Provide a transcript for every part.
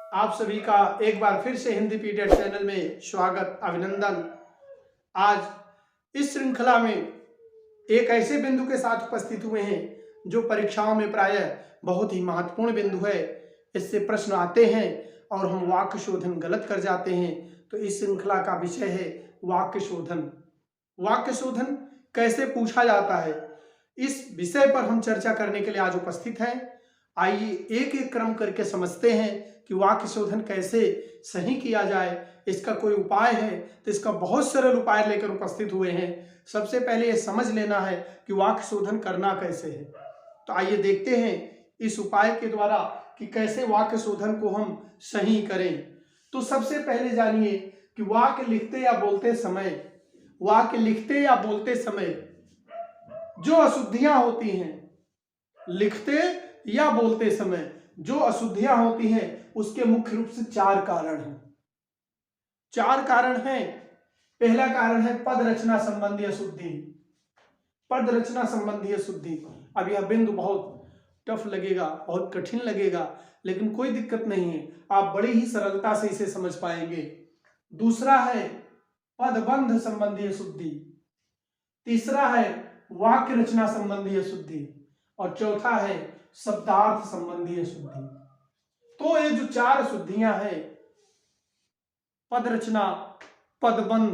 आप सभी का एक बार फिर से हिंदी पीडियट चैनल में स्वागत, अभिनंदन। आज इस श्रृंखला में एक ऐसे बिंदु के साथ उपस्थित हुए हैं जो परीक्षाओं में प्रायः बहुत ही महत्वपूर्ण बिंदु है। इससे प्रश्न आते हैं और हम वाक्य शोधन गलत कर जाते हैं। तो इस श्रृंखला का विषय है वाक्य शोधन। वाक्य शोधन कैसे पूछा जाता है, इस विषय पर हम चर्चा करने के लिए आज उपस्थित हैं। आइए एक एक क्रम करके समझते हैं कि वाक्य शोधन कैसे सही किया जाए। इसका कोई उपाय है तो इसका बहुत सरल उपाय लेकर उपस्थित हुए हैं। सबसे पहले ये समझ लेना है कि वाक्य शोधन करना कैसे है। तो आइए देखते हैं इस उपाय के द्वारा कि कैसे वाक्य शोधन को हम सही करें। तो सबसे पहले जानिए कि वाक्य लिखते या बोलते समय जो अशुद्धियां होती हैं, लिखते या बोलते समय जो अशुद्धियां होती हैं, उसके मुख्य रूप से चार कारण हैं। पहला कारण है पद रचना संबंधी अशुद्धि। अब यह बिंदु बहुत टफ लगेगा, बहुत कठिन लगेगा, लेकिन कोई दिक्कत नहीं है, आप बड़ी ही सरलता से इसे समझ पाएंगे। दूसरा है पदबंध संबंधी अशुद्धि, तीसरा है वाक्य रचना संबंधी अशुद्धि और चौथा है शब्दार्थ संबंधी अशुद्धि। तो ये जो चार अशुद्धियां हैं, पद रचना, पदबंध,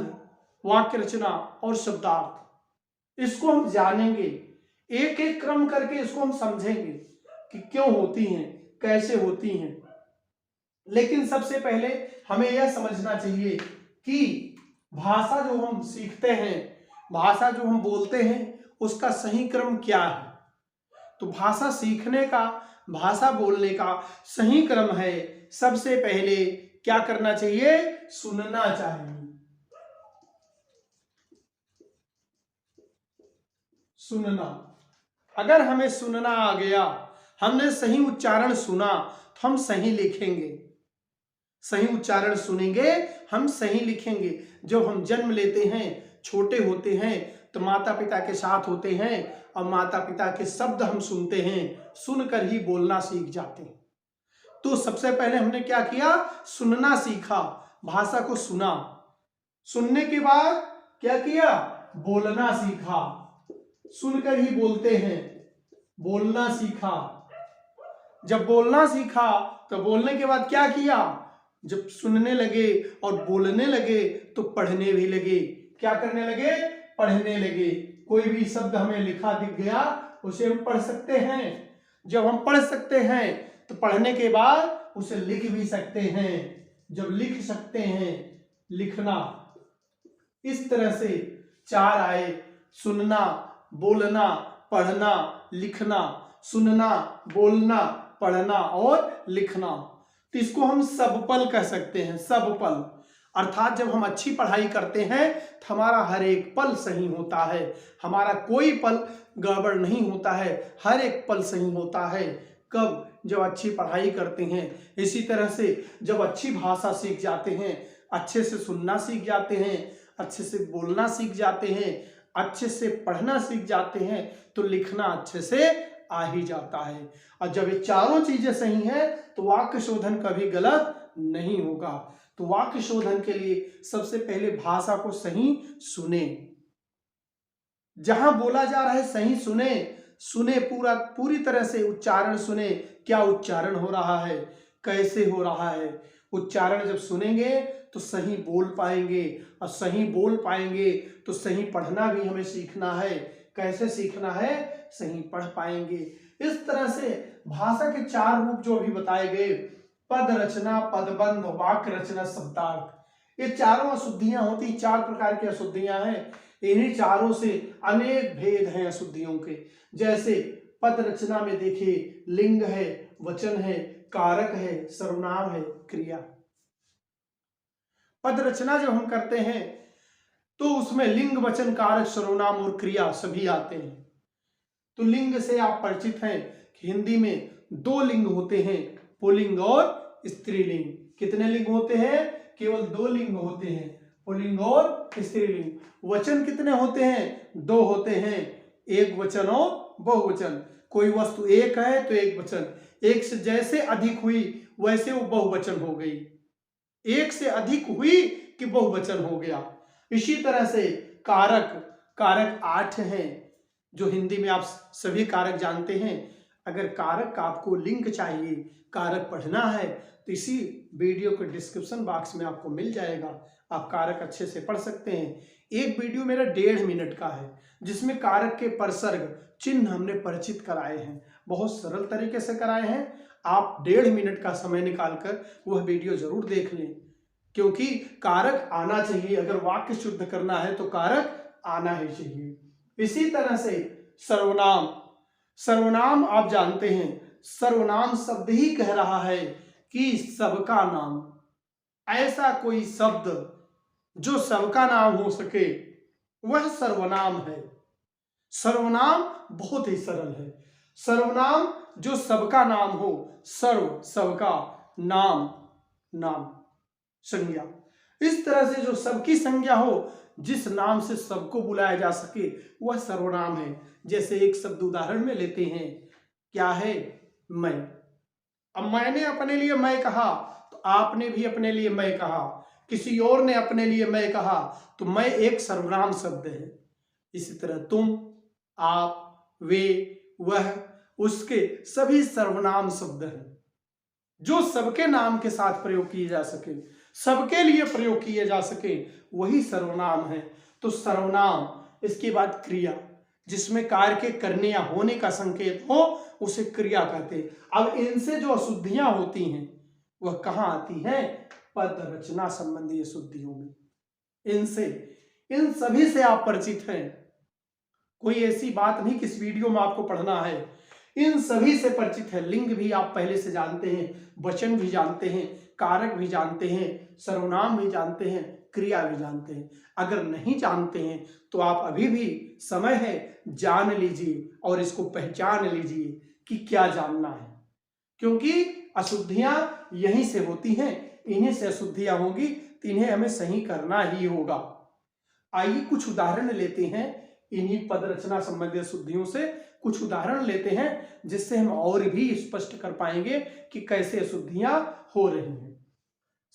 वाक्य रचना और शब्दार्थ, इसको हम जानेंगे। एक एक क्रम करके इसको हम समझेंगे कि क्यों होती हैं, कैसे होती हैं। लेकिन सबसे पहले हमें यह समझना चाहिए कि भाषा जो हम सीखते हैं, भाषा जो हम बोलते हैं, उसका सही क्रम क्या है। तो भाषा सीखने का, भाषा बोलने का सही क्रम है, सबसे पहले क्या करना चाहिए? सुनना चाहिए। सुनना, अगर हमें सुनना आ गया, हमने सही उच्चारण सुना तो हम सही लिखेंगे। सही उच्चारण सुनेंगे, हम सही लिखेंगे। जब हम जन्म लेते हैं, छोटे होते हैं, तो माता पिता के साथ होते हैं और माता पिता के शब्द हम सुनते हैं, सुनकर ही बोलना सीख जाते हैं। तो सबसे पहले हमने क्या किया? सुनना सीखा, भाषा को सुना। सुनने के बाद क्या किया? बोलना सीखा। सुनकर ही बोलते हैं, बोलना सीखा। जब बोलना सीखा तो बोलने के बाद क्या किया? जब सुनने लगे और बोलने लगे तो पढ़ने भी लगे। क्या करने लगे? पढ़ने लगे। कोई भी शब्द हमें लिखा दिख गया, उसे हम पढ़ सकते हैं। जब हम पढ़ सकते हैं तो पढ़ने के बाद उसे लिख भी सकते हैं। जब लिख सकते हैं, लिखना। इस तरह से चार आए: सुनना, बोलना, पढ़ना, लिखना। सुनना, बोलना, पढ़ना और लिखना। तो इसको हम सबपल कह सकते हैं। सबपल अर्थात जब हम अच्छी पढ़ाई करते हैं तो हमारा हर एक पल सही होता है, हमारा कोई पल गड़बड़ नहीं होता है, हर एक पल सही होता है। कब? जब अच्छी पढ़ाई करते हैं। इसी तरह से जब अच्छी भाषा सीख जाते हैं, अच्छे से सुनना सीख जाते हैं, अच्छे से बोलना सीख जाते हैं, अच्छे से पढ़ना सीख जाते हैं, तो लिखना अच्छे से आ ही जाता है। और जब ये चारों चीजें सही हैं तो वाक्य शोधन कभी गलत नहीं होगा। तो वाक्य शोधन के लिए सबसे पहले भाषा को सही सुने। जहां बोला जा रहा है सही सुने, पूरी तरह से उच्चारण सुने। क्या उच्चारण हो रहा है, कैसे हो रहा है। उच्चारण जब सुनेंगे तो सही बोल पाएंगे, और सही बोल पाएंगे तो सही पढ़ना भी हमें सीखना है। कैसे सीखना है? सही पढ़ पाएंगे। इस तरह से भाषा के चार रूप जो अभी बताए गए, पद रचना, पदबंध, वाक्य रचना, शब्दार्थ, ये चारों अशुद्धियां होती, चार प्रकार की अशुद्धियां हैं। इन्हीं चारों से अनेक भेद हैं अशुद्धियों के। जैसे पद रचना में देखिए, लिंग है, वचन है, कारक है, सर्वनाम है, क्रिया। पद रचना जब हम करते हैं तो उसमें लिंग, वचन, कारक, सर्वनाम और क्रिया सभी आते हैं। तो लिंग से आप परिचित हैं कि हिंदी में दो लिंग होते हैं, पुल्लिंग और स्त्रीलिंग। कितने लिंग होते हैं? केवल दो लिंग होते हैं, पुल्लिंग और स्त्रीलिंग। वचन कितने होते हैं? दो होते हैं, एक वचन और बहुवचन। कोई वस्तु एक है तो एक वचन। एक से जैसे अधिक हुई वैसे वो बहुवचन हो गई, एक से अधिक हुई कि बहुवचन हो गया। इसी तरह से कारक, कारक 8 हैं जो हिंदी में आप सभी कारक जानते हैं। अगर कारक का आपको लिंक चाहिए, कारक पढ़ना है, तो इसी वीडियो के डिस्क्रिप्शन बॉक्स में आपको मिल जाएगा, आप कारक अच्छे से पढ़ सकते हैं। एक वीडियो मेरा 1.5 मिनट का है जिसमें कारक के परसर्ग चिन्ह हमने परिचित कराए हैं, बहुत सरल तरीके से कराए हैं। आप 1.5 मिनट का समय निकालकर वह वीडियो जरूर देख लें, क्योंकि कारक आना चाहिए। अगर वाक्य शुद्ध करना है तो कारक आना ही चाहिए। इसी तरह से सर्वनाम, सर्वनाम आप जानते हैं, सर्वनाम शब्द ही कह रहा है कि सबका नाम, ऐसा कोई शब्द जो सबका नाम हो सके वह सर्वनाम है। सर्वनाम बहुत ही सरल है। सर्वनाम जो सबका नाम हो, सर्व सबका, नाम नाम संज्ञा, इस तरह से जो सबकी संज्ञा हो, जिस नाम से सबको बुलाया जा सके वह सर्वनाम है। जैसे एक शब्द उदाहरण में लेते हैं, क्या है? मैं। अब मैंने अपने लिए मैं कहा तो आपने भी अपने लिए मैं कहा, किसी और ने अपने लिए मैं कहा, तो मैं एक सर्वनाम शब्द है। इसी तरह तुम, आप, वे, वह, उसके सभी सर्वनाम शब्द हैं जो सबके नाम के साथ प्रयोग किए जा सके, सबके लिए प्रयोग किए जा सके, वही सर्वनाम है। तो सर्वनाम, इसके बाद क्रिया, जिसमें कार्य के करने या होने का संकेत हो उसे क्रिया कहते हैं। अब इनसे जो अशुद्धियां होती हैं वह कहाँ आती हैं? पद रचना संबंधी अशुद्धियों में। इनसे, इन सभी से आप परिचित हैं, कोई ऐसी बात नहीं कि इस वीडियो में आपको पढ़ना है, इन सभी से परिचित है। लिंग भी आप पहले से जानते हैं, वचन भी जानते हैं, कारक भी जानते हैं, सर्वनाम भी जानते हैं, क्रिया भी जानते हैं। अगर नहीं जानते हैं तो आप अभी भी समय है, जान लीजिए और इसको पहचान लीजिए कि क्या जानना है, क्योंकि अशुद्धियां यहीं से होती हैं, इन्हीं से अशुद्धियां होंगी तो इन्हें हमें सही करना ही होगा। आइए कुछ उदाहरण लेते हैं, इन्हीं पद रचना संबंधी अशुद्धियों से कुछ उदाहरण लेते हैं, जिससे हम और भी स्पष्ट कर पाएंगे कि कैसे अशुद्धियां हो रही हैं।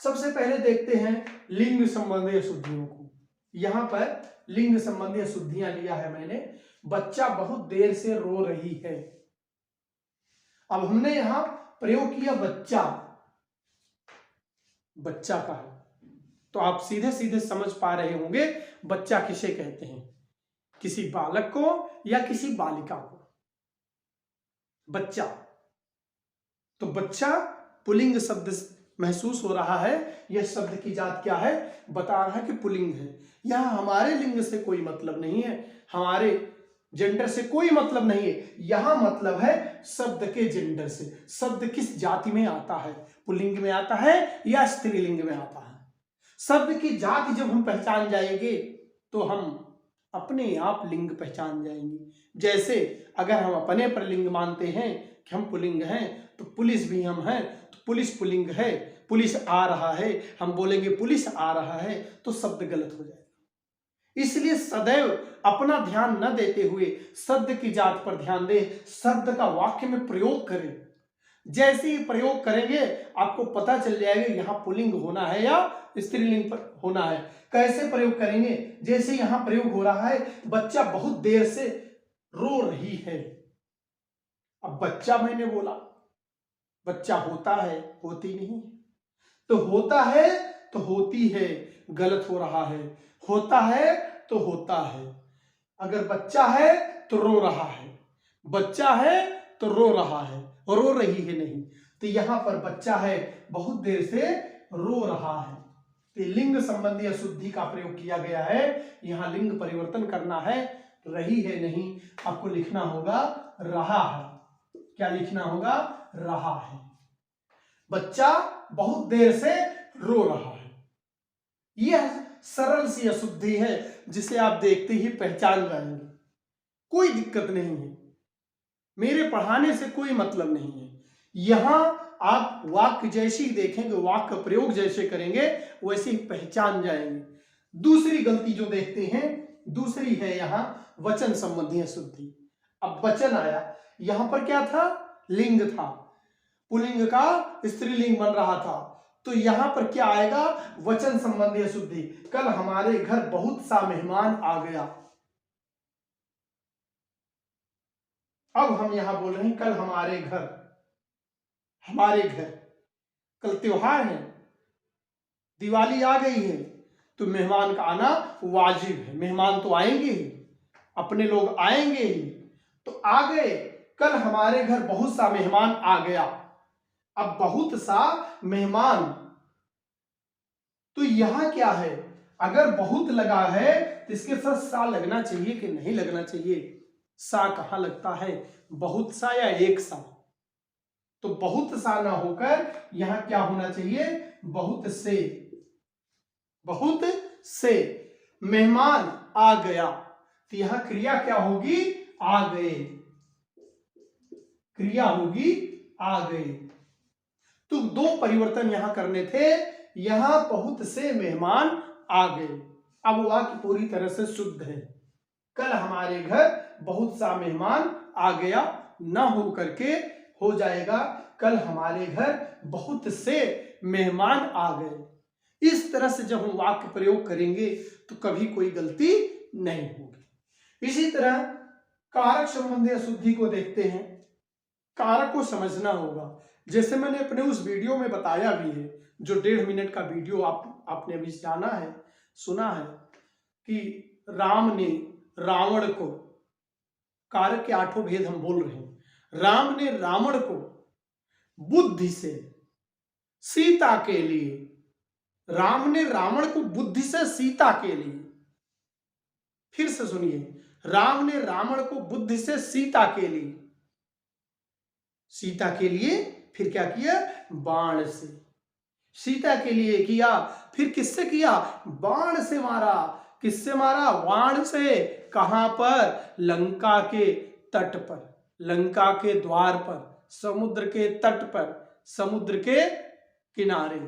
सबसे पहले देखते हैं लिंग संबंधी अशुद्धियों को। यहां पर लिंग संबंधी अशुद्धियां लिया है मैंने। बच्चा बहुत देर से रो रही है। अब हमने यहां प्रयोग किया बच्चा, बच्चा का है, तो आप सीधे सीधे समझ पा रहे होंगे बच्चा किसे कहते हैं, किसी बालक को या किसी बालिका को। बच्चा, तो बच्चा पुल्लिंग शब्द महसूस हो रहा है। यह शब्द की जात क्या है? बता रहा है कि पुल्लिंग है। यहां हमारे लिंग से कोई मतलब नहीं है, हमारे जेंडर से कोई मतलब नहीं है। यहां मतलब है शब्द के जेंडर से, शब्द किस जाति में आता है, पुल्लिंग में आता है या स्त्रीलिंग में आता है। शब्द की जाति जब हम पहचान जाएंगे तो हम अपने आप लिंग पहचान जाएंगे। जैसे अगर हम अपने पर लिंग मानते हैं कि हम पुल्लिंग हैं, तो पुलिस भी हम हैं, तो पुलिस पुल्लिंग है। पुलिस आ रहा है, हम बोलेंगे पुलिस आ रहा है, तो शब्द गलत हो जाएगा। इसलिए सदैव अपना ध्यान न देते हुए शब्द की जात पर ध्यान दे, शब्द का वाक्य में प्रयोग करें। जैसे ही प्रयोग करेंगे आपको पता चल जाएगा यहां पुल्लिंग होना है या स्त्रीलिंग पर होना है। कैसे प्रयोग करेंगे? जैसे यहां प्रयोग हो रहा है, बच्चा बहुत देर से रो रही है। अब बच्चा मैंने बोला, बच्चा होता है, होती नहीं, तो होता है तो होती है, गलत हो रहा है। होता है तो होता है। अगर बच्चा है तो रो रहा है, बच्चा है तो रो रहा है, रो रही है नहीं। तो यहां पर बच्चा है, बहुत देर से रो रहा है, तो लिंग संबंधी अशुद्धि का प्रयोग किया गया है। यहां लिंग परिवर्तन करना है, रही है नहीं, आपको लिखना होगा रहा है। क्या लिखना होगा? रहा है। बच्चा बहुत देर से रो रहा है। यह सरल सी अशुद्धि है जिसे आप देखते ही पहचान जाएंगे, कोई दिक्कत नहीं है, मेरे पढ़ाने से कोई मतलब नहीं है। यहां आप वाक्य जैसे ही देखेंगे, वाक्य प्रयोग जैसे करेंगे वैसे ही पहचान जाएंगे। दूसरी गलती जो देखते हैं, दूसरी है यहां वचन संबंधी अशुद्धि। अब वचन आया, यहां पर क्या था? लिंग था। पुल्लिंग का स्त्रीलिंग बन रहा था। तो यहां पर क्या आएगा, वचन संबंधी अशुद्धि। कल हमारे घर बहुत सा मेहमान आ गया। अब हम यहां बोल रहे हैं कल हमारे घर, हमारे घर, कल त्योहार है, दिवाली आ गई है, तो मेहमान का आना वाजिब है। मेहमान तो आएंगे ही, अपने लोग आएंगे ही। तो आ गए, कल हमारे घर बहुत सा मेहमान आ गया। अब बहुत सा मेहमान, तो यहां क्या है, अगर बहुत लगा है तो इसके साथ सा लगना चाहिए कि नहीं लगना चाहिए? सा कहां लगता है, बहुत सा या एक सा? तो बहुत सा ना होकर यहां क्या होना चाहिए, बहुत से। बहुत से मेहमान आ गया, तो यहां क्रिया क्या होगी, आ गए। क्रिया होगी आ गए। तो दो परिवर्तन यहां करने थे। यहां बहुत से मेहमान आ गए। अब वाक्य पूरी तरह से शुद्ध है। कल हमारे घर बहुत सा मेहमान आ गया, ना हो करके हो जाएगा कल हमारे घर बहुत से मेहमान आ गए। इस तरह से जब हम वाक्य प्रयोग करेंगे तो कभी कोई गलती नहीं होगी। इसी तरह कारक संबंधी अशुद्धि को देखते हैं। कारक को समझना होगा। जैसे मैंने अपने उस वीडियो में बताया भी है, जो 1.5 मिनट का वीडियो आपने अभी जाना है, सुना है, कि राम ने रावण को, कारक के 8 भेद हम बोल रहे हैं। राम ने रावण को बुद्धि से सीता के लिए, राम ने रावण को बुद्धि से सीता के लिए, फिर से सुनिए, राम ने रावण को बुद्धि से सीता के लिए, सीता के लिए, फिर क्या किया, बाण से। सीता के लिए किया, फिर किससे किया, बाण से मारा। किससे मारा, बाण से। कहां पर, लंका के तट पर, लंका के द्वार पर, समुद्र के तट पर, समुद्र के किनारे।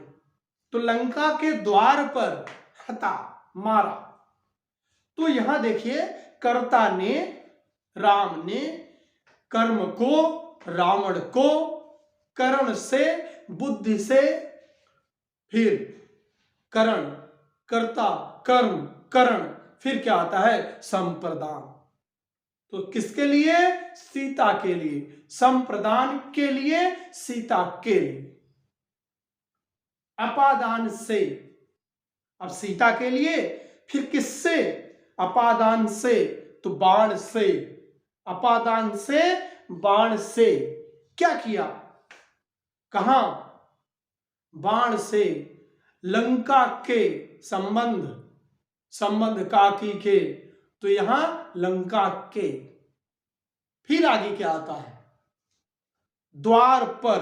तो लंका के द्वार पर हता, मारा। तो यहां देखिए, कर्ता ने, राम ने कर्म को, रावण को करण से, बुद्धि से, फिर करण, कर्ता, कर्म, करण, फिर क्या आता है, संप्रदान। तो किसके लिए, सीता के लिए, संप्रदान के लिए, सीता के लिए। अपादान से, अब सीता के लिए, फिर किससे, अपादान से, तो बाण से। अपादान से, बाण से क्या किया, कहां, बाण से, लंका के संबंध, संबंध काकी के, तो यहां लंका के। फिर आगे क्या आता है, द्वार पर,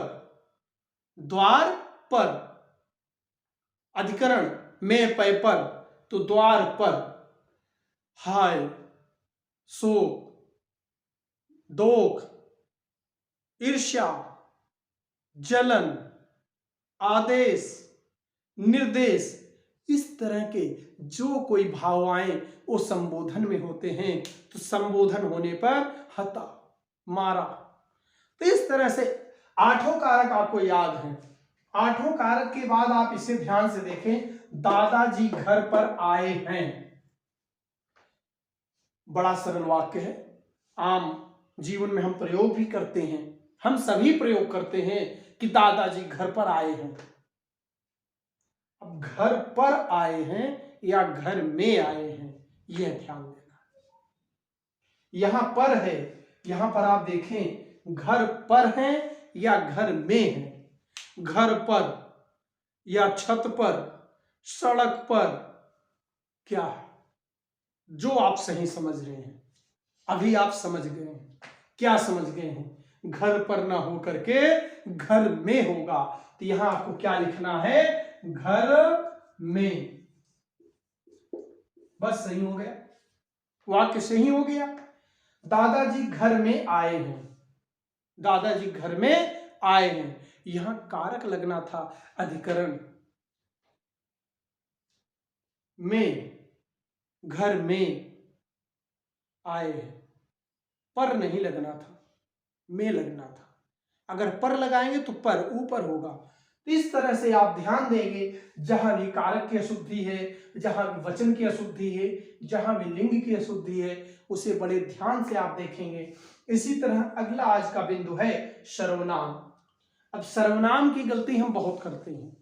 द्वार पर, अधिकरण में पै पर, तो द्वार पर, हाय, शोक, दोख, ईर्ष्या, जलन, आदेश, निर्देश, इस तरह के जो कोई भाव आए वो संबोधन में होते हैं। तो संबोधन होने पर हता, मारा। तो इस तरह से 8 कारक आपको याद हैं। 8 कारक के बाद आप इसे ध्यान से देखें। दादाजी घर पर आए हैं, बड़ा सरल वाक्य है, आम जीवन में हम प्रयोग भी करते हैं। हम सभी प्रयोग करते हैं कि दादाजी घर पर आए हैं। अब घर पर आए हैं या घर में आए हैं, यह ध्यान देना। यहां पर है, यहां पर आप देखें, घर पर है या घर में है। घर पर या छत पर, सड़क पर, क्या है, जो आप सही समझ रहे हैं। अभी आप समझ गए हैं, क्या समझ गए हैं, घर पर ना हो करके घर में होगा। तो यहां आपको क्या लिखना है, घर में। बस सही हो गया, वाक्य सही हो गया। दादाजी घर में आए हैं, दादाजी घर में आए हैं। यहां कारक लगना था अधिकरण में, घर में आए हैं, पर नहीं लगना था, में लगना था। अगर पर लगाएंगे तो पर ऊपर होगा। तो इस तरह से आप ध्यान देंगे, जहां भी कारक की अशुद्धि है, जहां भी वचन की अशुद्धि है, जहां भी लिंग की अशुद्धि है, उसे बड़े ध्यान से आप देखेंगे। इसी तरह अगला आज का बिंदु है सर्वनाम। अब सर्वनाम की गलती हम बहुत करते हैं।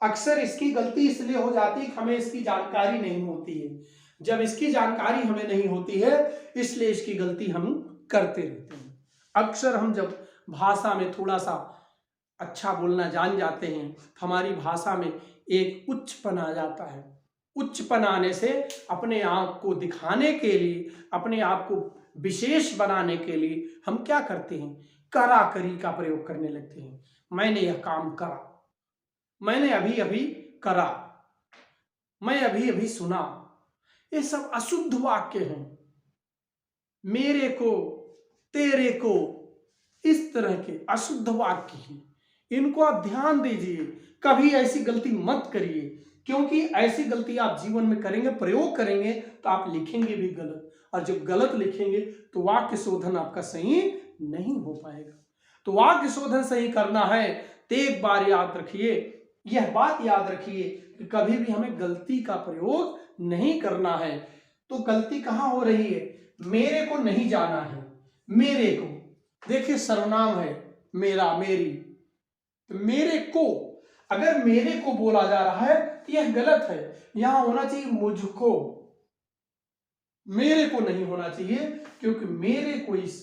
अक्सर इसकी गलती इसलिए हो जाती है कि हमें इसकी जानकारी नहीं होती है। जब इसकी जानकारी हमें नहीं होती है, इसलिए इसकी गलती हम करते रहते हैं। अक्सर हम जब भाषा में थोड़ा सा अच्छा बोलना जान जाते हैं, हमारी भाषा में एक उच्चपन आ जाता है। उच्चपन आने से अपने आप को दिखाने के लिए, अपने आप को विशेष बनाने के लिए हम क्या करते हैं, करा करी का प्रयोग करने लगते हैं। मैंने यह काम करा, मैंने अभी अभी करा, मैं अभी अभी सुना, ये सब अशुद्ध वाक्य हैं। मेरे को, तेरे को, इस तरह के अशुद्ध वाक्य हैं। इनको आप ध्यान दीजिए, कभी ऐसी गलती मत करिए, क्योंकि ऐसी गलती आप जीवन में करेंगे, प्रयोग करेंगे, तो आप लिखेंगे भी गलत, और जब गलत लिखेंगे तो वाक्य शोधन आपका सही नहीं हो पाएगा। तो वाक्य शोधन सही करना है तो एक बार याद रखिए, यह बात याद रखिए कि कभी भी हमें गलती का प्रयोग नहीं करना है। तो गलती कहां हो रही है, मेरे को नहीं जाना है। मेरे को, देखिए सर्वनाम है मेरा, मेरी, तो मेरे को, अगर मेरे को बोला जा रहा है तो यह गलत है। यहां होना चाहिए मुझको, मेरे को नहीं होना चाहिए, क्योंकि मेरे को इस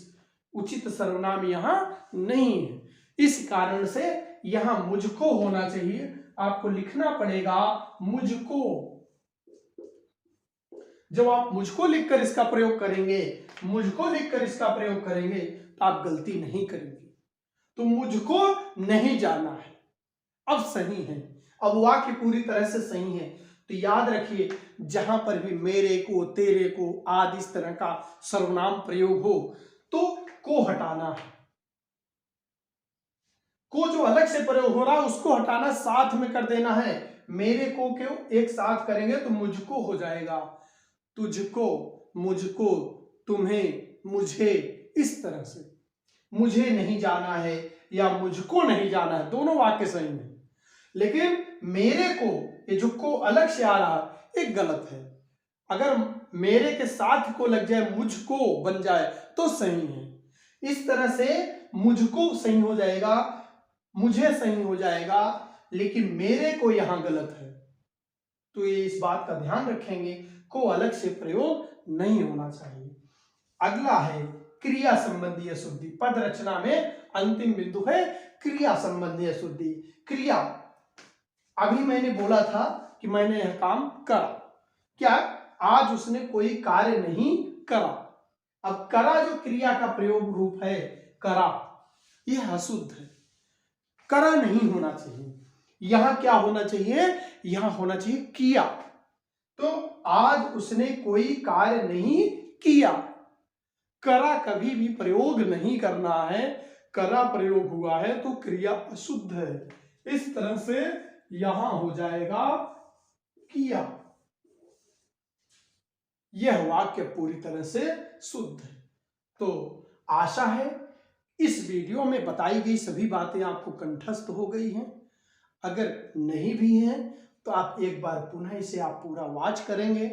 उचित सर्वनाम यहां नहीं है। इस कारण से यहां मुझको होना चाहिए। आपको लिखना पड़ेगा मुझको। जब आप मुझको लिखकर इसका प्रयोग करेंगे, मुझको लिखकर इसका प्रयोग करेंगे, तो आप गलती नहीं करेंगे। तो मुझको नहीं जाना है, अब सही है, अब वाक्य पूरी तरह से सही है। तो याद रखिए, जहां पर भी मेरे को, तेरे को आदि इस तरह का सर्वनाम प्रयोग हो तो को हटाना है। को जो अलग से प्रयोग हो रहा है उसको हटाना, साथ में कर देना है। मेरे को क्यों एक साथ करेंगे तो मुझको हो जाएगा, तुझको, मुझको, तुम्हें, मुझे, इस तरह से। मुझे नहीं जाना है या मुझको नहीं जाना है, दोनों वाक्य सही है। लेकिन मेरे को, ये जो को अलग से आ रहा एक गलत है। अगर मेरे के साथ को लग जाए, मुझको बन जाए तो सही है। इस तरह से मुझको सही हो जाएगा, मुझे सही हो जाएगा, लेकिन मेरे को यहां गलत है। तो ये इस बात का ध्यान रखेंगे, को अलग से प्रयोग नहीं होना चाहिए। अगला है क्रिया संबंधी अशुद्धि। पद रचना में अंतिम बिंदु है क्रिया संबंधी अशुद्धि। क्रिया, अभी मैंने बोला था कि मैंने यह काम करा, क्या आज उसने कोई कार्य नहीं करा। अब करा जो क्रिया का प्रयोग रूप है, करा, यह अशुद्ध है, करा नहीं होना चाहिए। यहां क्या होना चाहिए, यहां होना चाहिए किया। तो आज उसने कोई कार्य नहीं किया। करा कभी भी प्रयोग नहीं करना है, करा प्रयोग हुआ है तो क्रिया अशुद्ध है। इस तरह से यहां हो जाएगा किया। यह वाक्य पूरी तरह से शुद्ध है। तो आशा है इस वीडियो में बताई गई सभी बातें आपको कंठस्थ हो गई हैं। अगर नहीं भी हैं तो आप एक बार पुनः इसे आप पूरा वॉच करेंगे,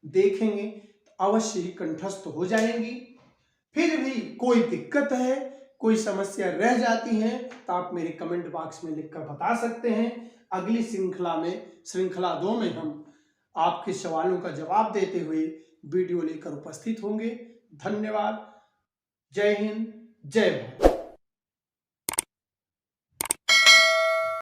देखेंगे तो अवश्य ही कंठस्थ हो जाएंगी। फिर भी कोई दिक्कत है, कोई समस्या रह जाती है तो आप मेरे कमेंट बॉक्स में लिखकर बता सकते हैं। अगली श्रृंखला में, श्रृंखला 2 में हम आपके सवालों का जवाब देते हुए वीडियो लेकर उपस्थित होंगे। धन्यवाद। जय हिंद, जय भारत।